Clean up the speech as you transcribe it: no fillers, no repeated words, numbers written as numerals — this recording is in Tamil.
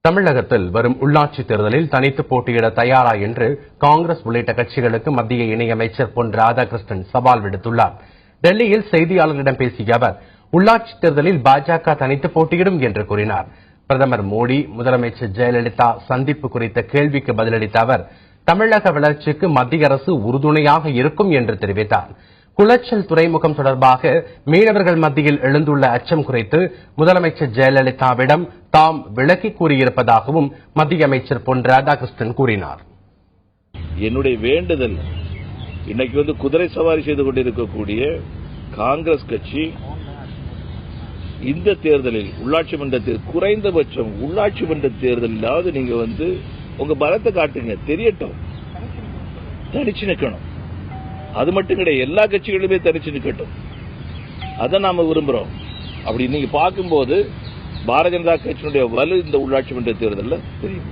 தமிழகத்தில் வரும் உள்ளாட்சித் தேர்தலில் தனித்து போட்டியிட தயாரா என்று காங்கிரஸ் உள்ளிட்ட கட்சிகளுக்கு மத்திய இணையமைச்சர் பொன் ராதாகிருஷ்ணன் சவால் விடுத்துள்ளார். டெல்லியில் செய்தியாளர்களிடம் பேசிய அவர், உள்ளாட்சித் தேர்தலில் பாஜக தனித்து போட்டியிடும் என்று கூறினார். பிரதமர் மோடி, முதலமைச்சர் ஜெயலலிதா சந்திப்பு குறித்த கேள்விக்கு பதிலளித்த அவர், தமிழக வளர்ச்சிக்கு மத்திய அரசு உறுதுணையாக இருக்கும் என்று தெரிவித்தார். குளச்சல் துறைமுகம் தொடர்பாக மீனவர்கள் மத்தியில் எழுந்துள்ள அச்சம் குறித்து முதலமைச்சர் ஜெயலலிதாவிடம் தாம் விளக்கி கூறியிருப்பதாகவும் மத்திய அமைச்சர் பொன் ராதாகிருஷ்ணன் கூறினார். என்னுடைய வேண்டுதல், இன்னைக்கு குதிரை சவாரி செய்து கொண்டிருக்கக்கூடிய காங்கிரஸ் கட்சி இந்த தேர்தலில் உள்ளாட்சி மன்றத்தில் குறைந்தபட்சம் உள்ளாட்சி மன்ற தேர்தலாவது நீங்க உங்க பலத்தை காட்டுங்க, தெரியட்டும், தனிச்சு நிற்கணும். அது மட்டும் கிடையாது, எல்லா கட்சிகளுமே தனிச்சு நிற்கட்டும். அதை நாம விரும்புறோம். அப்படி நீங்க பார்க்கும்போது பாரதிய ஜனதா கட்சியினுடைய வலு இந்த உள்ளாட்சி மன்ற தேர்தலில் தெரியும்.